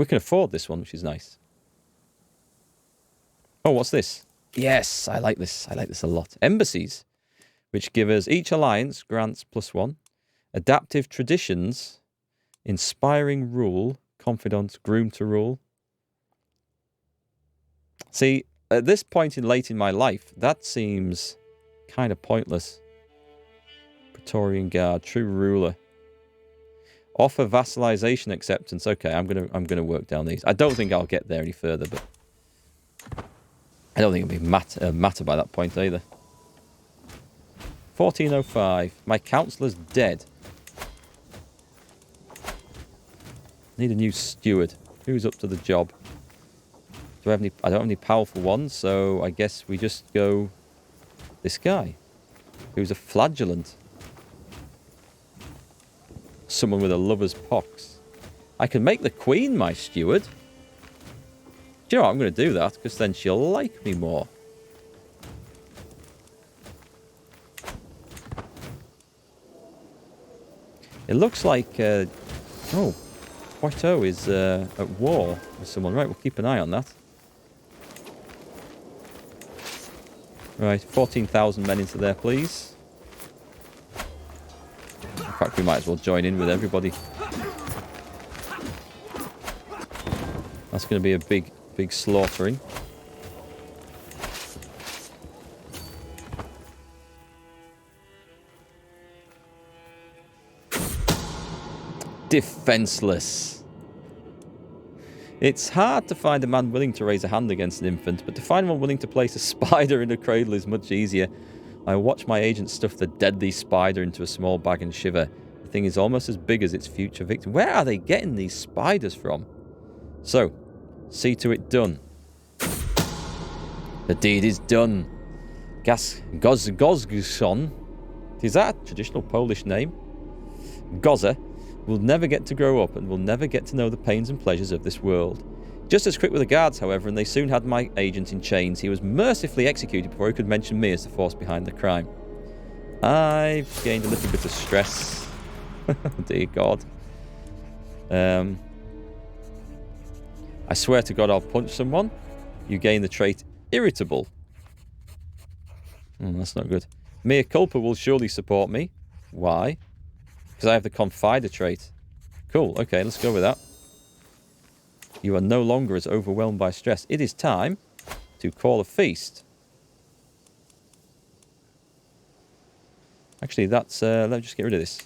We can afford this one, which is nice. Oh, what's this? Yes, I like this. I like this a lot. Embassies, which give us each alliance grants +1. Adaptive traditions, inspiring rule, confidant, groom to rule. See, at this point late in my life, that seems kind of pointless. Praetorian Guard, true ruler. Offer vassalization acceptance. Okay, I'm gonna work down these. I don't think I'll get there any further, but I don't think it'll be matter by that point either. 1405. My councillor's dead. Need a new steward. Who's up to the job? Do I have any? I don't have any powerful ones, so I guess we just go this guy, who's a flagellant. Someone with a lover's pox. I can make the queen my steward. Do you know what? I'm going to do that, because then she'll like me more. It looks like... oh, Poitou is at war with someone. Right, we'll keep an eye on that. Right, 14,000 men into there, please. In fact, we might as well join in with everybody. That's going to be a big slaughtering. Defenseless. It's hard to find a man willing to raise a hand against an infant, but to find one willing to place a spider in a cradle is much easier. I watch my agent stuff the deadly spider into a small bag and shiver. The thing is almost as big as its future victim. Where are they getting these spiders from? So, see to it done. The deed is done. Gozgson. Is that a traditional Polish name? Goza will never get to grow up and will never get to know the pains and pleasures of this world. Just as quick were the guards, however, and they soon had my agent in chains. He was mercifully executed before he could mention me as the force behind the crime. I've gained a little bit of stress. Dear God. I swear to God I'll punch someone. You gain the trait irritable. That's not good. Mea culpa will surely support me. Why? Because I have the confider trait. Cool, okay, let's go with that. You are no longer as overwhelmed by stress. It is time to call a feast. Actually, that's... let me just get rid of this.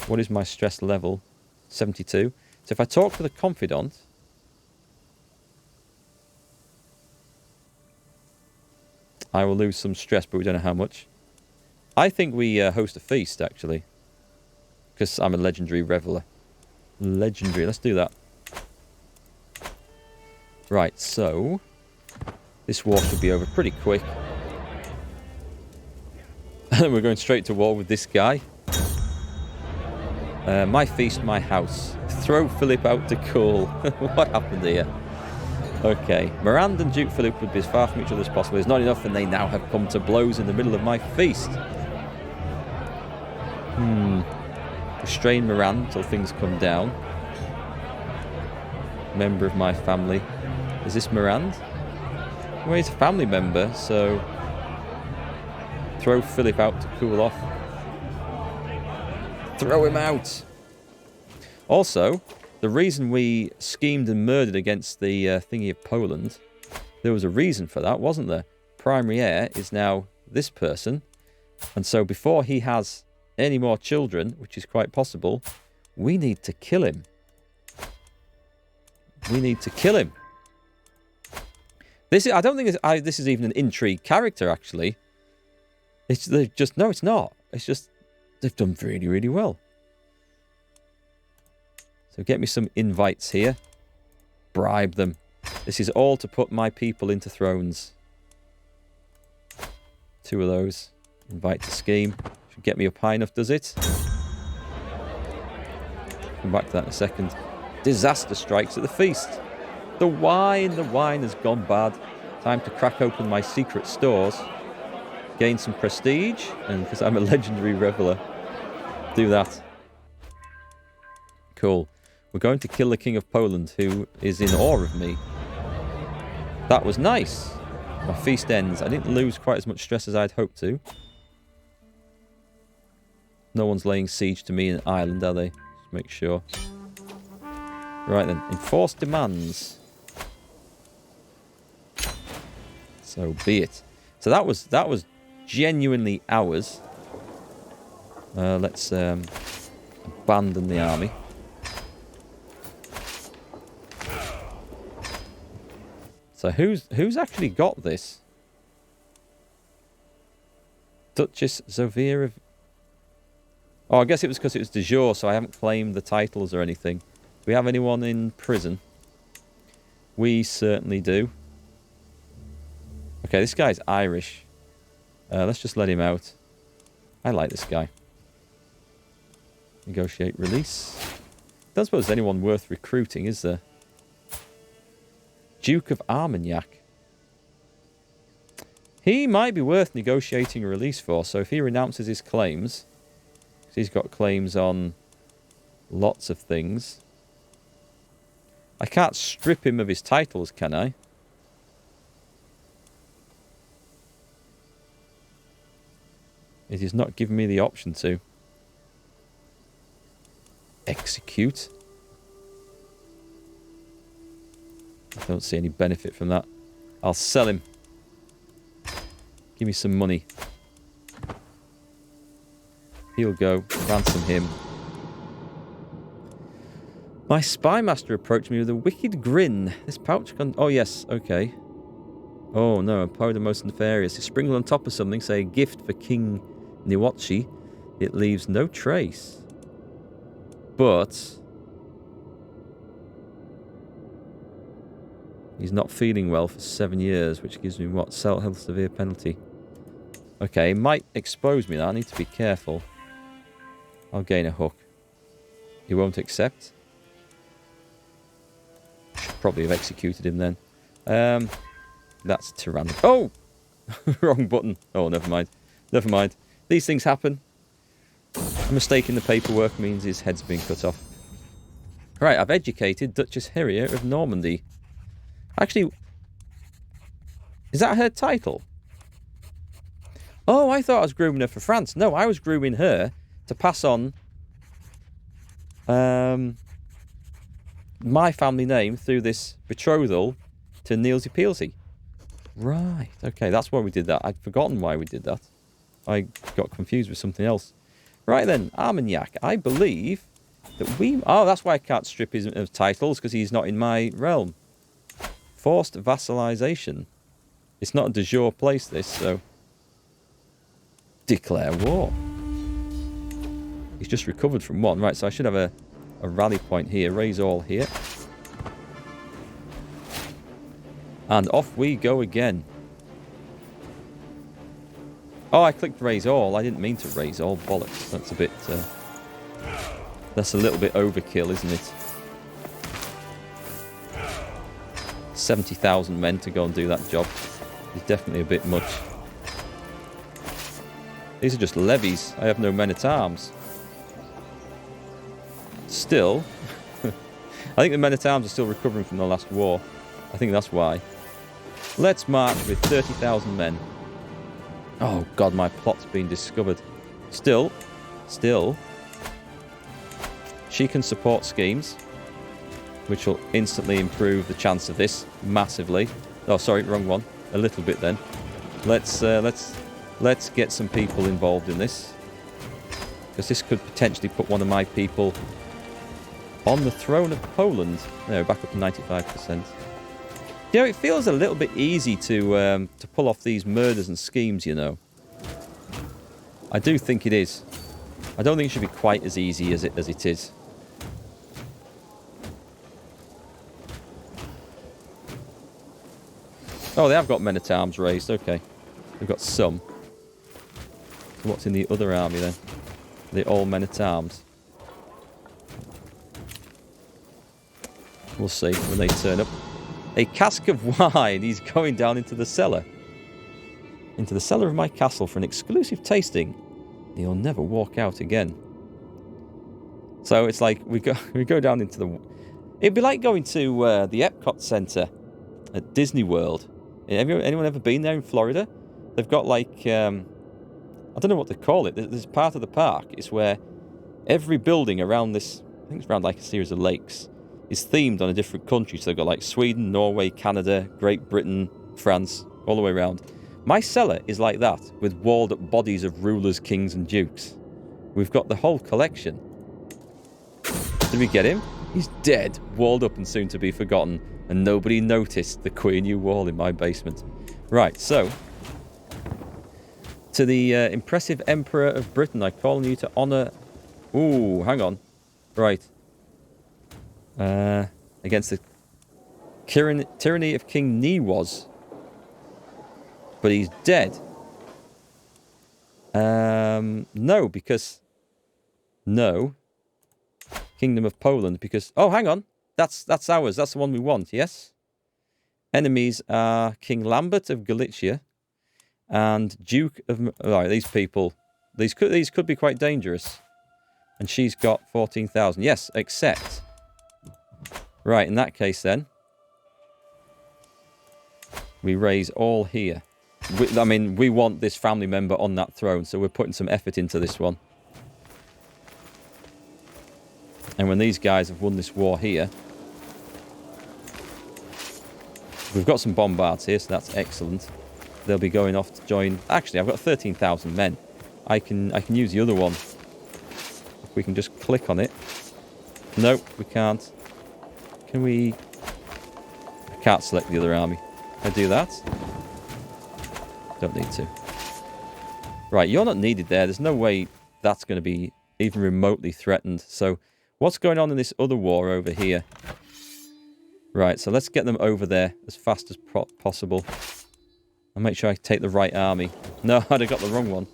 What is my stress level? 72. So if I talk to the confidant... I will lose some stress, but we don't know how much. I think we host a feast, actually. Because I'm a legendary reveller. Legendary, let's do that. Right, so... this war should be over pretty quick. And then we're going straight to war with this guy. My feast, my house. Throw Philip out to cool. What happened here? Okay. Miranda and Duke Philip would be as far from each other as possible. It's not enough, and they now have come to blows in the middle of my feast. Restrain Miranda until things come down. Member of my family. Is this Miranda? Well, he's a family member, so... throw Philip out to cool off. Throw him out! Also, the reason we schemed and murdered against the thingy of Poland, there was a reason for that, wasn't there? Primary heir is now this person, and so before he has any more children, which is quite possible, we need to kill him. We need to kill him. This is, I don't think this is even an intrigue character, actually. They've just... no, it's not. It's just... they've done really, really well. So get me some invites here. Bribe them. This is all to put my people into thrones. 2 of those. Invite to scheme. Should get me up high enough, does it? Come back to that in a second. Disaster strikes at the feast. The wine has gone bad. Time to crack open my secret stores. Gain some prestige. And because I'm a legendary reveller, do that. Cool. We're going to kill the King of Poland, who is in awe of me. That was nice. My feast ends. I didn't lose quite as much stress as I'd hoped to. No one's laying siege to me in Ireland, are they? Just make sure. Right then. Enforced demands. So be it. So that was genuinely ours. Let's abandon the army. So who's actually got this? Duchess Zofia of... Oh, I guess it was because it was de jure, so I haven't claimed the titles or anything. Do we have anyone in prison? We certainly do. Okay, this guy's Irish. Let's just let him out. I like this guy. Negotiate release. Don't suppose there's anyone worth recruiting, is there? Duke of Armagnac. He might be worth negotiating a release for, so if he renounces his claims, because he's got claims on lots of things. I can't strip him of his titles, can I? It is not giving me the option to. Execute. I don't see any benefit from that. I'll sell him. Give me some money. He'll go. Ransom him. My spy master approached me with a wicked grin. This pouch oh yes, okay. Oh no, I'm probably the most nefarious. Sprinkle on top of something, say a gift for King Niwachi. It leaves no trace. But he's not feeling well for 7 years, which gives me what? Health severe penalty. Okay, it might expose me now. I need to be careful. I'll gain a hook. He won't accept. Should probably have executed him then. That's tyrannical. Oh! Wrong button. Oh, never mind. Never mind. These things happen. A mistake in the paperwork means his head's been cut off. Right, I've educated Duchess Harriet of Normandy. Actually, is that her title? Oh, I thought I was grooming her for France. No, I was grooming her to pass on my family name through this betrothal to Nielsy Peelsy. Right, okay, that's why we did that. I'd forgotten why we did that. I got confused with something else. Right then, Armagnac. I believe that we... Oh, that's why I can't strip his of titles, because he's not in my realm. Forced vassalization. It's not a de jure place, this, so... Declare war. He's just recovered from one. Right, so I should have a rally point here. Raise all here. And off we go again. Oh, I clicked raise all. I didn't mean to raise all. Bollocks. That's a bit... that's a little bit overkill, isn't it? 70,000 men to go and do that job is definitely a bit much. These are just levies. I have no men-at-arms. Still, I think the men-at-arms are still recovering from the last war. I think that's why. Let's march with 30,000 men. Oh god, my plot's been discovered. Still, she can support schemes, which will instantly improve the chance of this massively. Oh, sorry, wrong one. A little bit then. Let's get some people involved in this, because this could potentially put one of my people on the throne of Poland. No, back up to 95%. You know, it feels a little bit easy to pull off these murders and schemes, you know. I do think it is. I don't think it should be quite as easy as it is. Oh, they have got men-at-arms raised. Okay. They've got some. So what's in the other army then? Are they all men-at-arms? We'll see when they turn up. A cask of wine. He's going down into the cellar. Into the cellar of my castle for an exclusive tasting. He'll never walk out again. So it's like we go down into the... It'd be like going to the Epcot Center at Disney World. Anyone ever been there in Florida? They've got like... I don't know what to call it. There's part of the park. It's where every building around this... I think it's around like a series of lakes. Is themed on a different country. So they've got like Sweden, Norway, Canada, Great Britain, France, all the way around. My cellar is like that, with walled up bodies of rulers, kings and dukes. We've got the whole collection. Did we get him? He's dead, walled up and soon to be forgotten, and nobody noticed the queer new wall in my basement. Right, so... To the impressive Emperor of Britain, I call on you to honour... Ooh, hang on. Right. Against the tyranny of King Niwas. But he's dead. No, because... No. Kingdom of Poland, because... Oh, hang on. That's ours. That's the one we want, yes? Enemies are King Lambert of Galicia and Duke of... Right, these people... These could be quite dangerous. And she's got 14,000. Yes, accept. Right, in that case then, we raise all here. We want this family member on that throne, so we're putting some effort into this one. And when these guys have won this war here, we've got some bombards here, so that's excellent. They'll be going off to join... Actually, I've got 13,000 men. I can use the other one. If we can just click on it. No, we can't. Can we... I can't select the other army. Can I do that? Don't need to. Right, you're not needed there. There's no way that's going to be even remotely threatened. So, what's going on in this other war over here? Right, so let's get them over there as fast as possible. I'll make sure I take the right army. No, I'd have got the wrong one.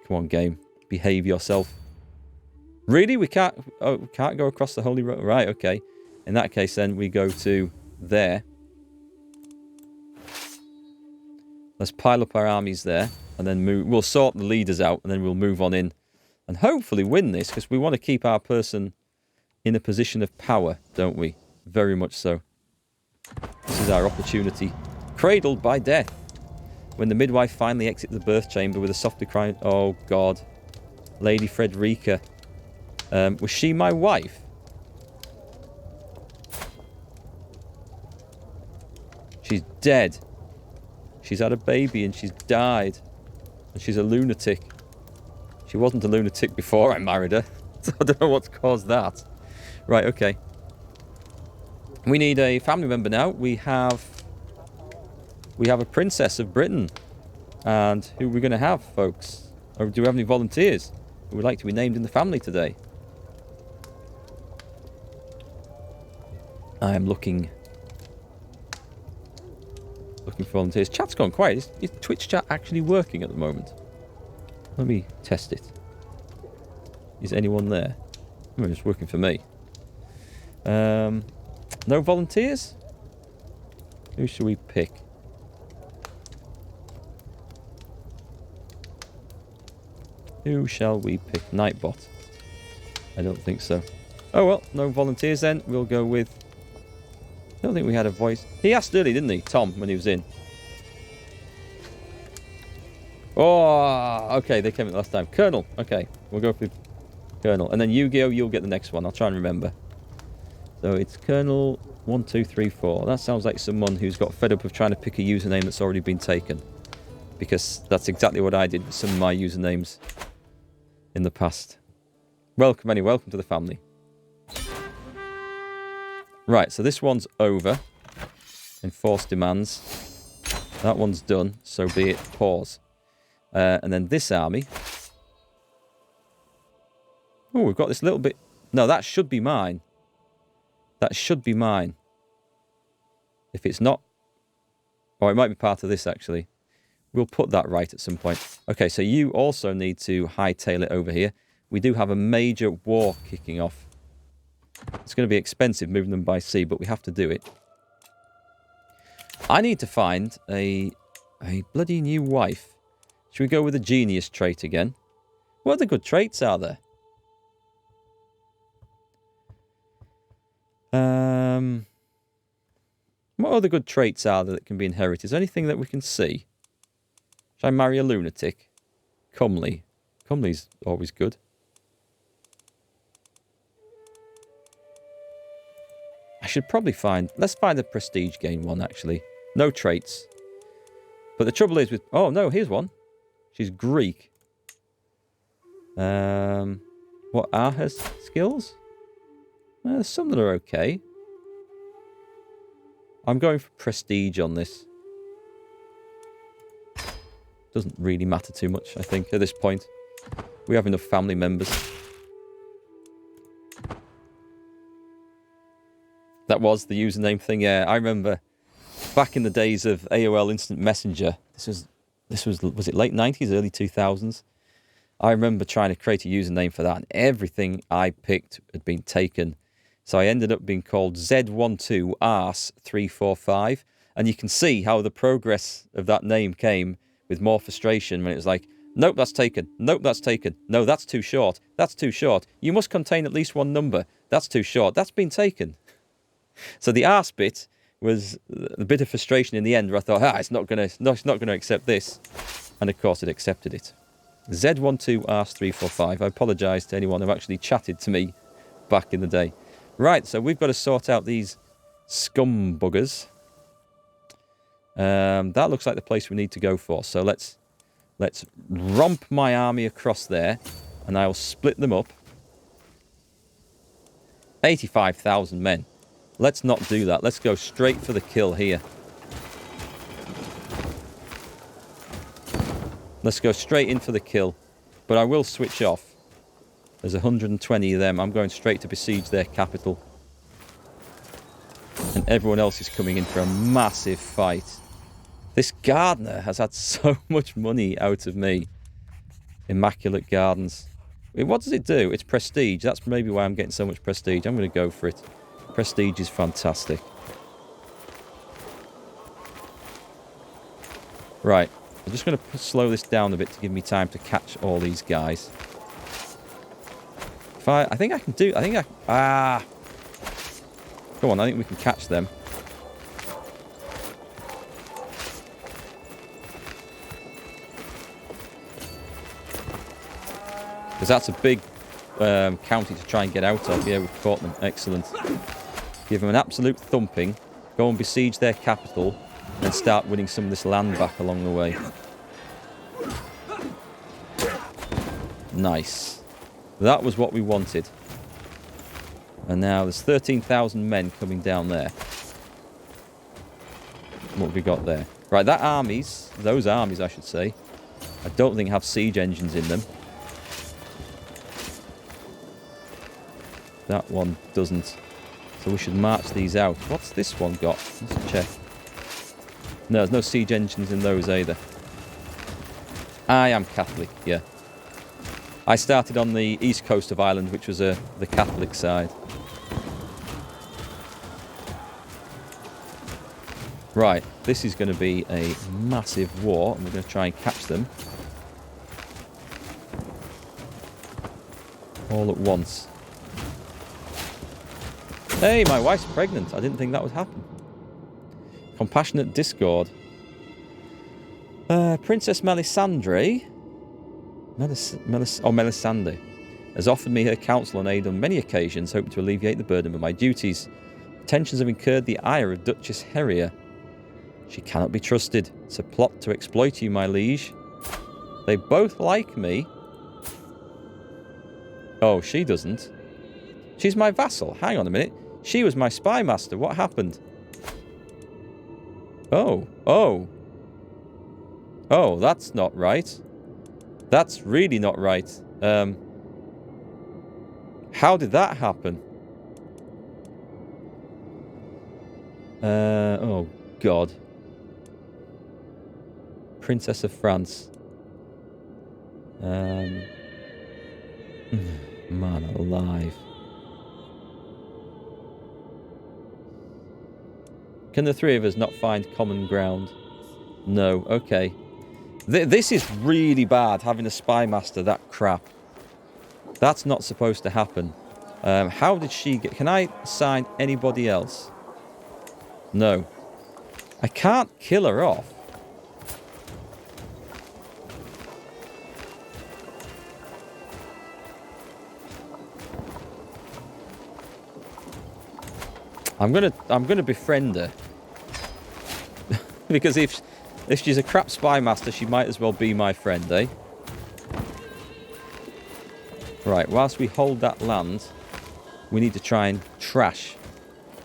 Come on, game. Behave yourself. Really? We can't... Oh, we can't go across the Holy Road? Right, okay. In that case, then, we go to there. Let's pile up our armies there. And then move... We'll sort the leaders out, and then we'll move on in. And hopefully win this, because we want to keep our person in a position of power, don't we? Very much so. This is our opportunity. Cradled by death. When the midwife finally exits the birth chamber with a softly crying... Oh, God. Lady Frederica. Was she my wife? She's dead. She's had a baby and she's died. And she's a lunatic. She wasn't a lunatic before I married her. So I don't know what's caused that. Right, okay. We need a family member now. We have a princess of Britain. And who are we going to have, folks? Or do we have any volunteers who would like to be named in the family today? I am looking for volunteers. Chat's gone quiet. Is Twitch chat actually working at the moment? Let me test it. Is anyone there? Oh, it's working for me. No volunteers? Who should we pick? Who shall we pick? Nightbot. I don't think so. Oh well, no volunteers then. We'll go with... I don't think we had a voice. He asked early, didn't he, Tom, when he was in? Oh, okay, they came in last time. Colonel. Okay, we'll go with Colonel. And then Yu-Gi-Oh, you'll get the next one. I'll try and remember. So it's Colonel 1234. That sounds like someone who's got fed up of trying to pick a username that's already been taken. Because that's exactly what I did with some of my usernames in the past. Welcome, anyway. Welcome to the family. Right, so this one's over. Enforce demands. That one's done, so be it. Pause. And then this army. Oh, we've got this little bit... No, that should be mine. That should be mine. If it's not... Or it might be part of this, actually. We'll put that right at some point. Okay, so you also need to hightail it over here. We do have a major war kicking off. It's going to be expensive moving them by sea, but we have to do it. I need to find a bloody new wife. Should we go with the genius trait again? What other good traits are there? What other good traits are there that can be inherited? Is there anything that we can see? Should I marry a lunatic? Comely. Comely's always good. I should probably find... Let's find a prestige gain one, actually. No traits. But the trouble is with... Oh, no, here's one. She's Greek. What are her skills? There's some that are okay. I'm going for prestige on this. Doesn't really matter too much, I think, at this point. We have enough family members. That was the username thing, yeah. I remember back in the days of AOL Instant Messenger. Was it late 90s, early 2000s? I remember trying to create a username for that, and everything I picked had been taken. So I ended up being called Z12Ars345, and you can see how the progress of that name came with more frustration when it was like, nope, that's taken. Nope, that's taken. No, that's too short. That's too short. You must contain at least one number. That's too short. That's been taken. So the arse bit was a bit of frustration in the end, where I thought, it's not going to accept this. And of course it accepted it. Z12Ars345. I apologise to anyone who actually chatted to me back in the day. Right, so we've got to sort out these scum buggers. That looks like the place we need to go for. So let's romp my army across there, and I will split them up. 85,000 men. Let's not do that. Let's go straight for the kill here. Let's go straight in for the kill. But I will switch off. There's 120 of them. I'm going straight to besiege their capital. And everyone else is coming in for a massive fight. This gardener has had so much money out of me. Immaculate Gardens. What does it do? It's prestige. That's maybe why I'm getting so much prestige. I'm going to go for it. Prestige is fantastic. Right. I'm just going to slow this down a bit to give me time to catch all these guys. I think I can do... Come on, I think we can catch them. Because that's a big county to try and get out of. Yeah, we've caught them. Excellent. Give them an absolute thumping. Go and besiege their capital. And start winning some of this land back along the way. Nice. That was what we wanted. And now there's 13,000 men coming down there. What have we got there? Right, those armies I should say, I don't think have siege engines in them. That one doesn't. So we should march these out. What's this one got? Let's check. No, there's no siege engines in those either. I am Catholic, yeah. I started on the east coast of Ireland, which was the Catholic side. Right, this is going to be a massive war, and we're going to try and catch them. All at once. Hey, my wife's pregnant. I didn't think that would happen. Compassionate Discord. Princess Melisandre... Melisande has offered me her counsel and aid on many occasions, hoping to alleviate the burden of my duties. Tensions have incurred the ire of Duchess Heria. She cannot be trusted. It's a plot to exploit you, my liege. They both like me. Oh, she doesn't. She's my vassal. Hang on a minute. She was my spy master. What happened? Oh, that's not right. That's really not right. How did that happen? Oh, God. Princess of France. Man alive. Can the three of us not find common ground? No, okay. This is really bad, having a spy master that crap. That's not supposed to happen. How did she get... Can I assign anybody else? No. I can't kill her off. I'm gonna befriend her. Because if she's a crap spy master, she might as well be my friend, eh? Right, whilst we hold that land, we need to try and trash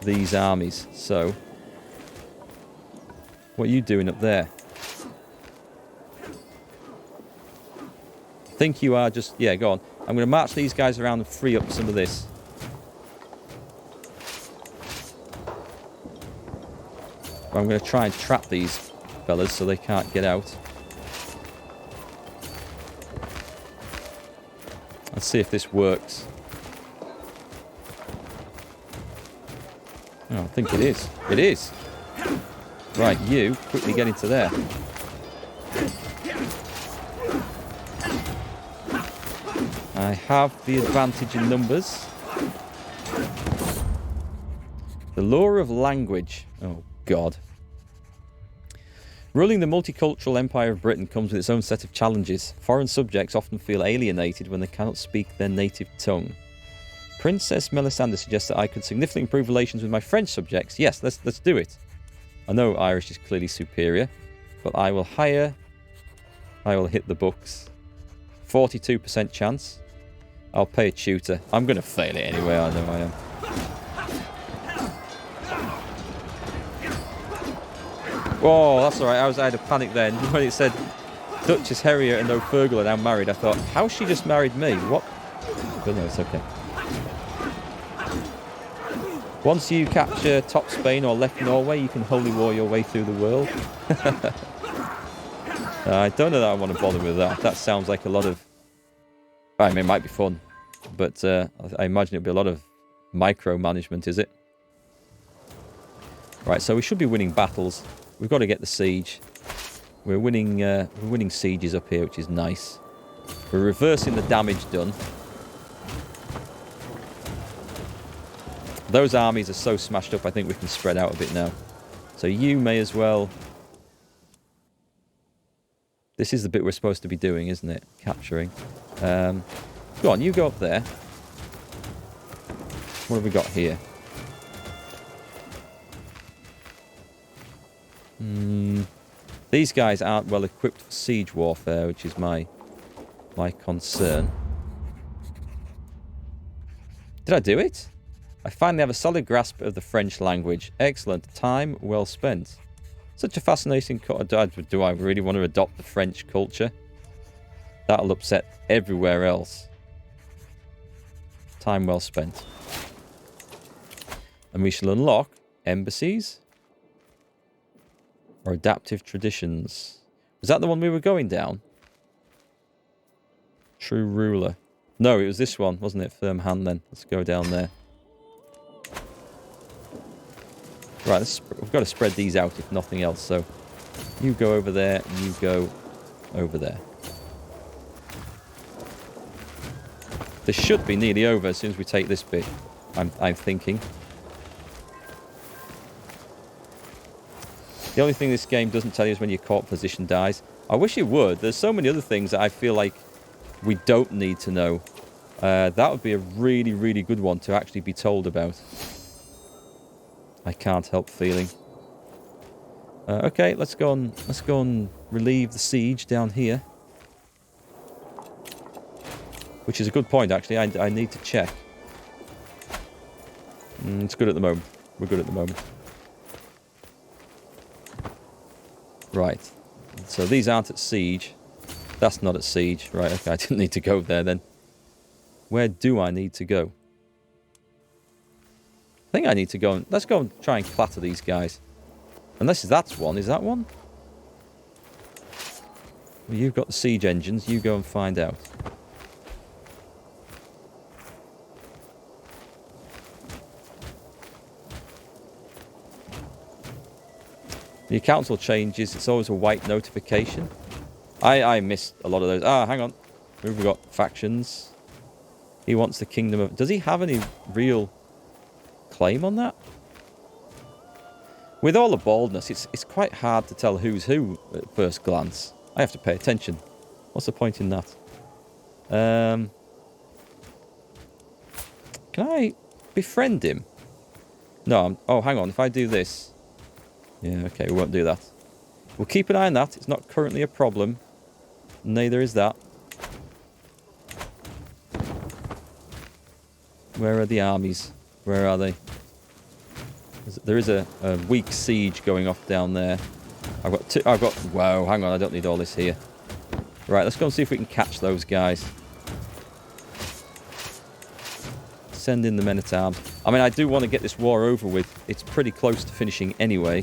these armies. So, what are you doing up there? I think you are just... Yeah, go on. I'm going to march these guys around and free up some of this. I'm going to try and trap these fellas so they can't get out. Let's see if this works. Oh, I think it is. It is. Right, you quickly get into there. I have the advantage in numbers. The law of language. Oh, God. Ruling the multicultural empire of Britain comes with its own set of challenges. Foreign subjects often feel alienated when they cannot speak their native tongue. Princess Melisandre suggests that I could significantly improve relations with my French subjects. Yes, let's do it. I know Irish is clearly superior, but I will hit the books. 42% chance. I'll pay a tutor. I'm going to fail it anyway, I know I am. Whoa, that's alright. I had a panic then. When it said Duchess Harriet and O'Fergal are now married, I thought, how's she just married me? What? But no, it's okay. Once you capture top Spain or left Norway, you can holy war your way through the world. I don't know that I want to bother with that. That sounds like a lot of... I mean, it might be fun, but I imagine it'll be a lot of micromanagement, is it? Right, so we should be winning battles. We've got to get the siege. We're winning sieges up here, which is nice. We're reversing the damage done. Those armies are so smashed up, I think we can spread out a bit now. So you may as well... This is the bit we're supposed to be doing, isn't it? Capturing. Go on, you go up there. What have we got here? These guys aren't well equipped for siege warfare, which is my concern. Did I do it? I finally have a solid grasp of the French language. Excellent. Time well spent. Such a fascinating... Do I really want to adopt the French culture? That'll upset everywhere else. Time well spent. And we shall unlock embassies or adaptive traditions. Was that the one we were going down? True ruler. No, it was this one, wasn't it? Firm hand then. Let's go down there. Right, we've got to spread these out if nothing else. So you go over there and you go over there. This should be nearly over as soon as we take this bit, I'm thinking. The only thing this game doesn't tell you is when your court position dies. I wish it would. There's so many other things that I feel like we don't need to know. That would be a really, really good one to actually be told about. I can't help feeling. Okay, let's go and relieve the siege down here. Which is a good point, actually. I need to check. It's good at the moment. We're good at the moment. Right. So these aren't at siege. That's not at siege. Right, okay. I didn't need to go there then. Where do I need to go? I think I need to go and... Let's go and try and clatter these guys. Unless that's one. Is that one? Well, you've got the siege engines. You go and find out. Your council changes. It's always a white notification. I missed a lot of those. Ah, hang on. Who have we got? Factions. He wants the kingdom of... Does he have any real claim on that? With all the baldness, it's quite hard to tell who's who at first glance. I have to pay attention. What's the point in that? Can I befriend him? No, oh, hang on. If I do this... Yeah, okay, we won't do that. We'll keep an eye on that. It's not currently a problem. Neither is that. Where are the armies? Where are they? There is a weak siege going off down there. Whoa, hang on, I don't need all this here. Right, let's go and see if we can catch those guys. Send in the men-at-arms. I mean, I do want to get this war over with. It's pretty close to finishing anyway.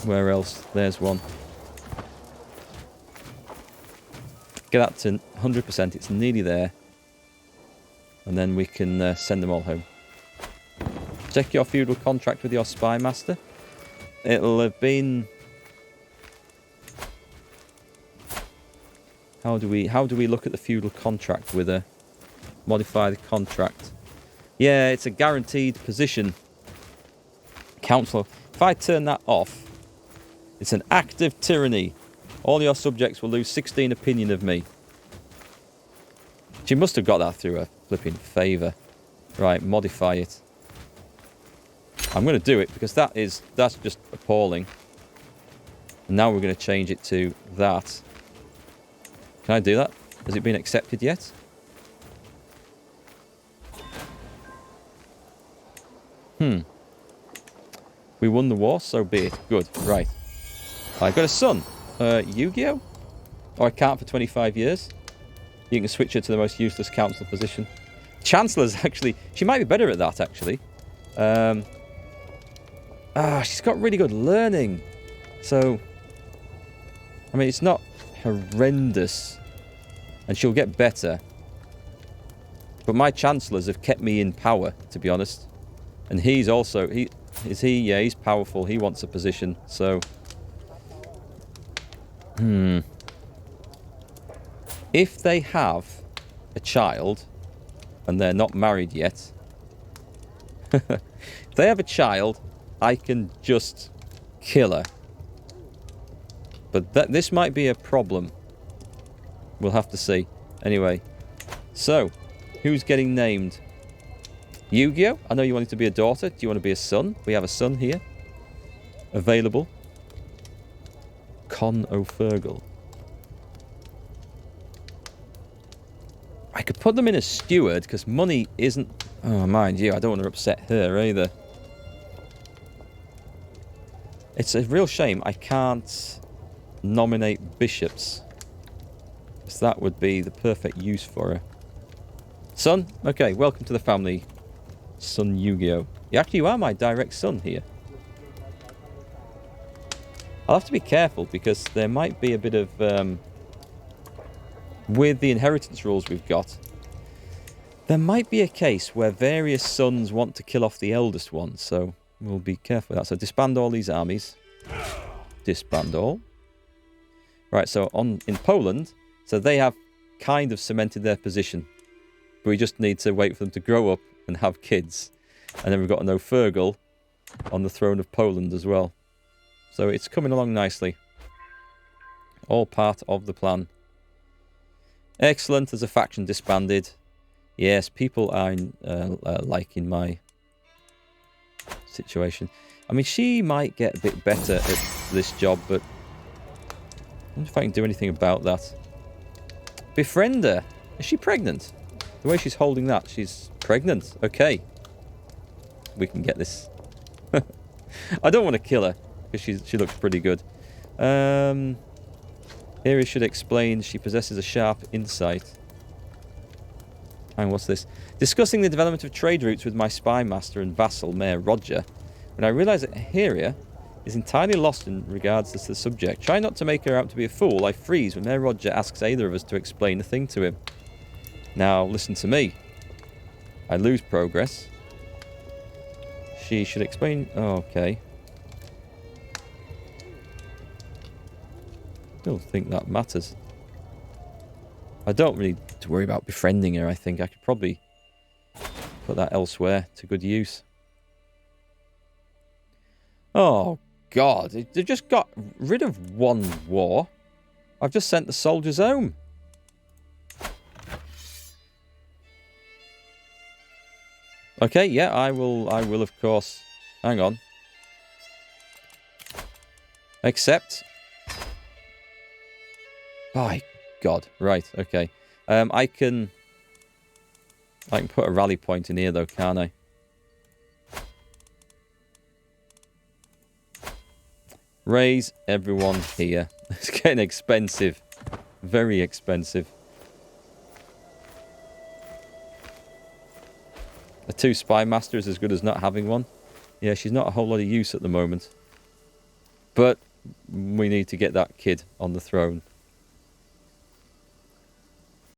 Where else? There's one. Get that to 100%. It's nearly there. And then we can send them all home. Check your feudal contract with your spy master. It'll have been... How do we look at the feudal contract with a modified contract? Yeah, it's a guaranteed position. Council. If I turn that off, it's an act of tyranny. All your subjects will lose 16 opinion of me. She must have got that through a flipping favour. Right, modify it. I'm going to do it because that's just appalling. And now we're going to change it to that. Can I do that? Has it been accepted yet? We won the war, so be it. Good, right. I got a son. Yu-Gi-Oh? Oh, I can't for 25 years. You can switch her to the most useless council position. Chancellor's actually... She might be better at that, actually. She's got really good learning. So... I mean, it's not horrendous. And she'll get better. But my chancellors have kept me in power, to be honest. And he's also... Yeah, he's powerful. He wants a position, so... If they have a child, and they're not married yet... if they have a child, I can just kill her. But this might be a problem. We'll have to see. Anyway, so, who's getting named? Yu-Gi-Oh? I know you wanted to be a daughter. Do you want to be a son? We have a son here. Available. Con O'Fergal. I could put them in as steward, because money isn't... Oh, mind you, I don't want to upset her either. It's a real shame I can't nominate bishops. Because that would be the perfect use for her. Son? Okay, welcome to the family. Son Yu-Gi-Oh. You are my direct son here. I'll have to be careful because there might be a bit of... with the inheritance rules we've got, there might be a case where various sons want to kill off the eldest one, so we'll be careful with that. So disband all these armies. Disband all. Right, so in Poland, so they have kind of cemented their position. But we just need to wait for them to grow up and have kids. And then we've got an O'Fergal on the throne of Poland as well. So it's coming along nicely. All part of the plan. Excellent, there's a faction disbanded. Yes, people are liking my situation. I mean, she might get a bit better at this job, but I wonder if I can do anything about that. Befriend her. Is she pregnant? The way she's holding that, she's pregnant. Okay. We can get this. I don't want to kill her, because she looks pretty good. Here he should explain she possesses a sharp insight. And what's this? Discussing the development of trade routes with my spy master and vassal, Mayor Roger, when I realise that Heria is entirely lost in regards to the subject. Try not to make her out to be a fool. I freeze when Mayor Roger asks either of us to explain a thing to him. Now, listen to me. I lose progress. She should explain... Oh, okay. I don't think that matters. I don't really need to worry about befriending her, I think. I could probably put that elsewhere to good use. Oh, God. They just got rid of one war. I've just sent the soldiers home. Okay, yeah, I will, of course. Hang on. Accept. By God. Right, okay. I can put a rally point in here, though, can't I? Raise everyone here. It's getting expensive. Very expensive. A 2 spy master is as good as not having one. Yeah, she's not a whole lot of use at the moment. But we need to get that kid on the throne.